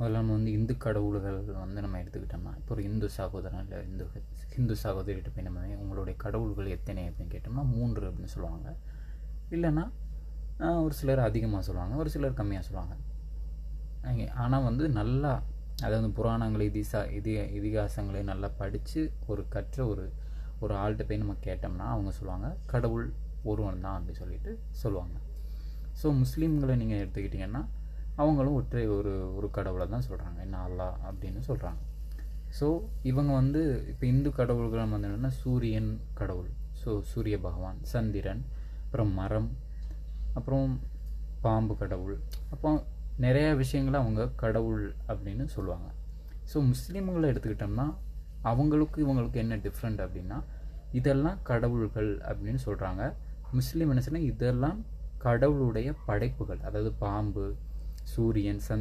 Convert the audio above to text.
முதல்ல நம்ம வந்து இந்து கடவுள்கள் வந்து நம்ம எடுத்துக்கிட்டோம்னா, இப்போ ஒரு இந்து சகோதரன் இல்லை ஹிந்து சகோதரிகிட்ட போய் நம்ம உங்களுடைய கடவுள்கள் எத்தனை அப்படின்னு கேட்டோம்னா 3 அப்படின்னு சொல்லுவாங்க. இல்லைன்னா ஒரு சிலர் அதிகமாக சொல்லுவாங்க, ஒரு சிலர் கம்மியாக சொல்லுவாங்க. ஆனால் வந்து நல்லா, அதாவது புராணங்கள் இதிகாசங்களை நல்லா படித்து கற்ற ஒரு ஆள்கிட்ட போய் நம்ம கேட்டோம்னா அவங்க சொல்லுவாங்க கடவுள் ஒருவன் தான் அப்படி சொல்லிட்டு சொல்லுவாங்க. ஸோ முஸ்லீம்களை நீங்கள் எடுத்துக்கிட்டிங்கன்னா அவங்களும் ஒரு கடவுளை தான் சொல்கிறாங்க, என்ன அல்லாஹ் அப்படின்னு சொல்கிறாங்க. ஸோ இவங்க வந்து இப்போ இந்து கடவுள்கள் வந்து என்னென்னா சூரியன் கடவுள், ஸோ சூரிய பகவான், சந்திரன், அப்புறம் மரம், அப்புறம் பாம்பு கடவுள், அப்போ நிறைய விஷயங்களை அவங்க கடவுள் அப்படின்னு சொல்லுவாங்க. ஸோ முஸ்லீம்களை எடுத்துக்கிட்டோம்னா அவங்களுக்கு இவங்களுக்கு என்ன டிஃப்ரெண்ட் அப்படின்னா, இதெல்லாம் கடவுள்கள் அப்படின்னு சொல்கிறாங்க. முஸ்லீம் என்ன சொன்னால் இதெல்லாம் கடவுளுடைய படைப்புகள், அதாவது பாம்பு, சூரியன், சந்திரன்